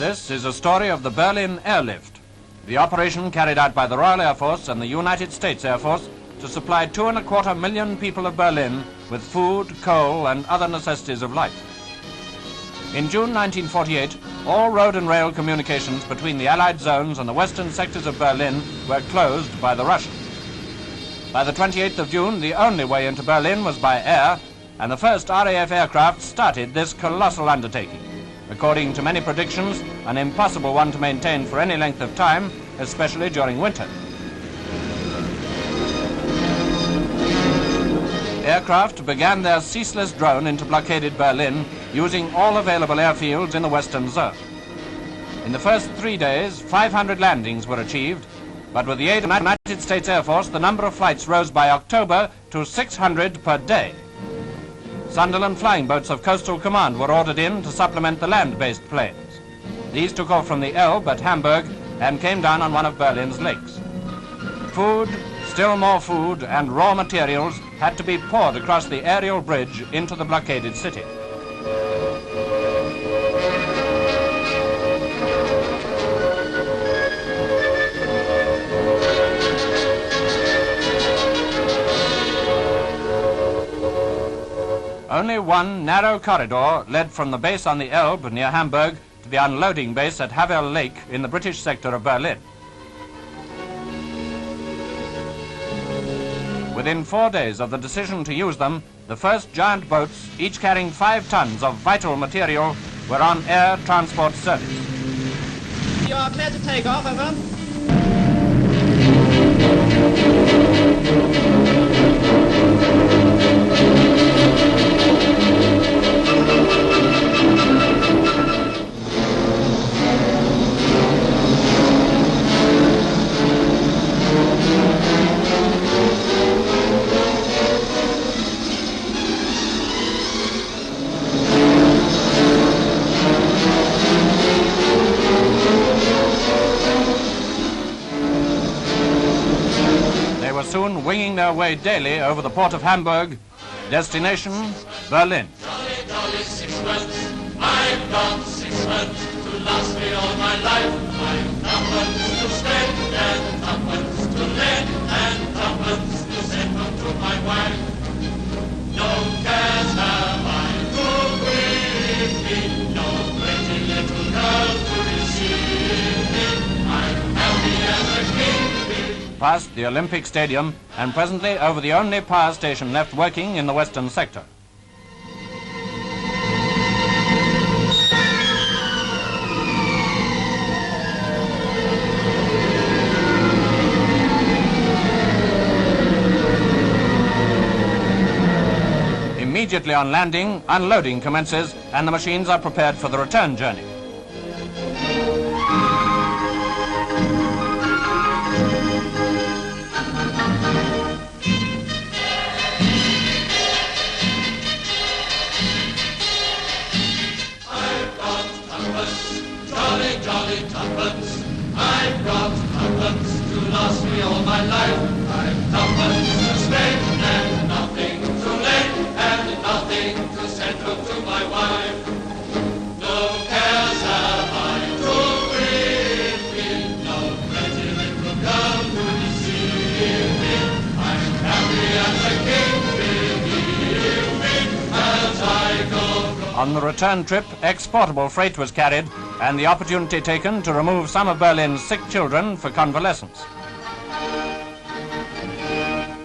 This is a story of the Berlin airlift, the operation carried out by the Royal Air Force and the United States Air Force to supply 2.25 million people of Berlin with food, coal, and other necessities of life. In June 1948, all road and rail communications between the Allied zones and the western sectors of Berlin were closed by the Russians. By the 28th of June, the only way into Berlin was by air, and the first RAF aircraft started this colossal undertaking. According to many predictions, an impossible one to maintain for any length of time, especially during winter. Aircraft began their ceaseless drone into blockaded Berlin, using all available airfields in the western zone. In the first 3 days, 500 landings were achieved, but with the aid of the United States Air Force, the number of flights rose by October to 600 per day. Sunderland flying boats of Coastal Command were ordered in to supplement the land-based planes. These took off from the Elbe at Hamburg and came down on one of Berlin's lakes. Food, still more food, and raw materials had to be poured across the aerial bridge into the blockaded city. Only one narrow corridor led from the base on the Elbe near Hamburg to the unloading base at Havel Lake in the British sector of Berlin. Within 4 days of the decision to use them, the first giant boats, each carrying 5 tons of vital material, were on air transport service. You are clear to take off, over. Soon winging their way daily over the port of Hamburg, destination Berlin. Jolly, jolly 6 months, I've got 6 months to last me all my life. I've tuppence to spend and tuppence to lend and tuppence to send home to my wife. No cares have I to grieve me, no pretty little girl to deceive me. I'm happy as a king. Past the Olympic Stadium, and presently over the only power station left working in the western sector. Immediately on landing, unloading commences, and the machines are prepared for the return journey. Tuppence. I've got tuppence to last me all my life. I've tuppence to spend and nothing to lend and nothing to send home to my wife. No cares have I to grieve me, no pretty little girl to deceive me. I'm happy as a king, believe me, as I go. On the return trip, exportable freight was carried, and the opportunity taken to remove some of Berlin's sick children for convalescence.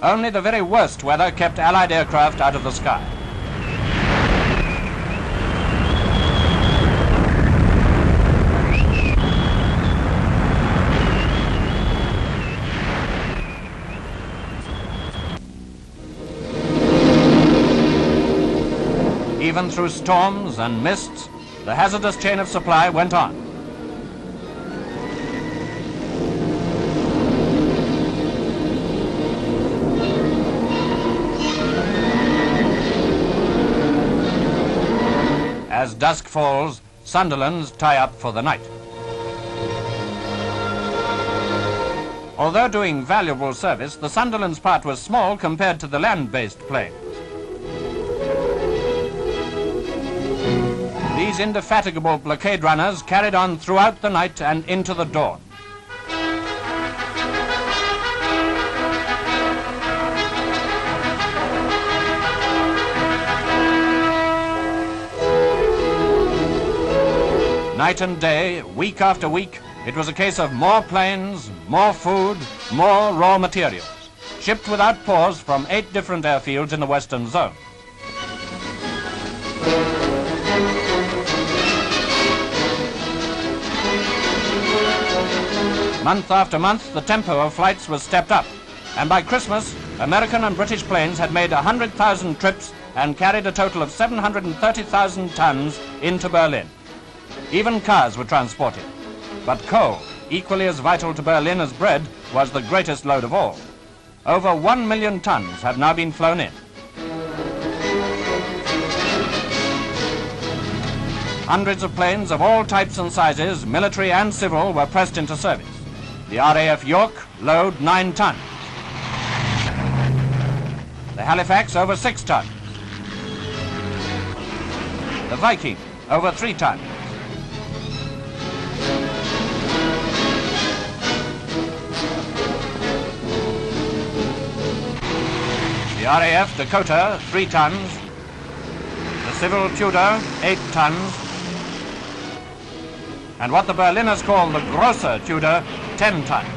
Only the very worst weather kept Allied aircraft out of the sky. Even through storms and mists, the hazardous chain of supply went on. As dusk falls, Sunderland's tie up for the night. Although doing valuable service, the Sunderland's part was small compared to the land-based planes. These indefatigable blockade runners carried on throughout the night and into the dawn. Night and day, week after week, it was a case of more planes, more food, more raw materials, shipped without pause from 8 different airfields in the Western Zone. Month after month, the tempo of flights was stepped up, and by Christmas, American and British planes had made 100,000 trips and carried a total of 730,000 tons into Berlin. Even cars were transported. But coal, equally as vital to Berlin as bread, was the greatest load of all. Over 1 million tons have now been flown in. Hundreds of planes of all types and sizes, military and civil, were pressed into service. The RAF York load 9 tons. The Halifax over 6 tons. The Viking over 3 tons. The RAF Dakota 3 tons. The Civil Tudor 8 tons. And what the Berliners call the Grosser Tudor 10 tons.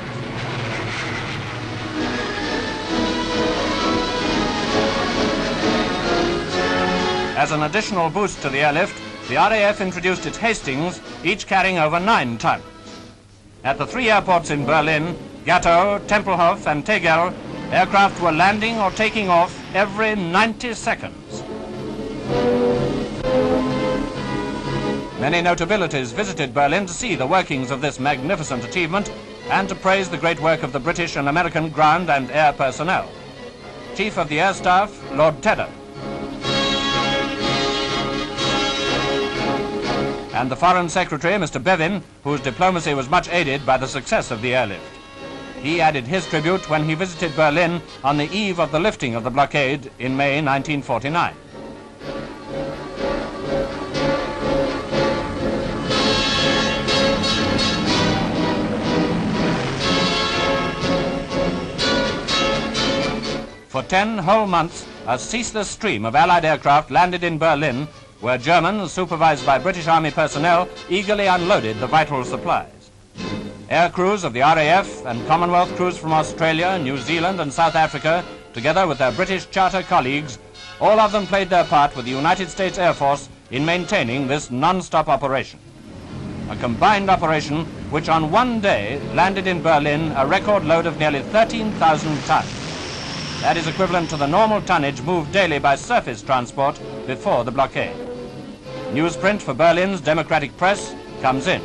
As an additional boost to the airlift, the RAF introduced its Hastings, each carrying over 9 tons. At the 3 airports in Berlin, Gatow, Tempelhof and Tegel, aircraft were landing or taking off every 90 seconds. Many notabilities visited Berlin to see the workings of this magnificent achievement and to praise the great work of the British and American ground and air personnel. Chief of the Air Staff, Lord Tedder, and the Foreign Secretary, Mr. Bevin, whose diplomacy was much aided by the success of the airlift. He added his tribute when he visited Berlin on the eve of the lifting of the blockade in May 1949. For 10 whole months, a ceaseless stream of Allied aircraft landed in Berlin, where Germans, supervised by British Army personnel, eagerly unloaded the vital supplies. Air crews of the RAF and Commonwealth crews from Australia, New Zealand and South Africa, together with their British charter colleagues, all of them played their part with the United States Air Force in maintaining this non-stop operation. A combined operation which on one day landed in Berlin a record load of nearly 13,000 tons. That is equivalent to the normal tonnage moved daily by surface transport before the blockade. Newsprint for Berlin's democratic press comes in.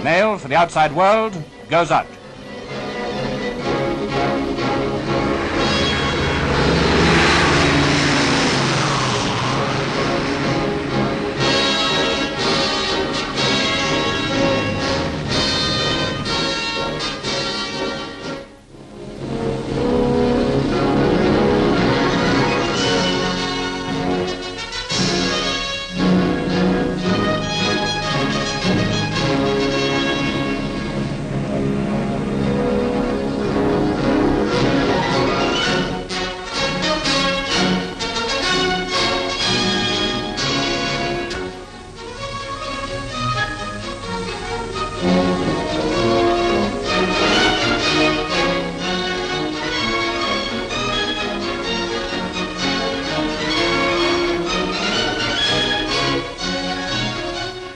Mail for the outside world goes out.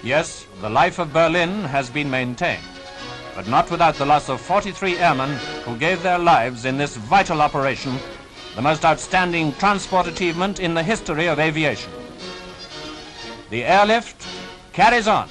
Yes, the life of Berlin has been maintained, but not without the loss of 43 airmen who gave their lives in this vital operation, the most outstanding transport achievement in the history of aviation. The airlift carries on.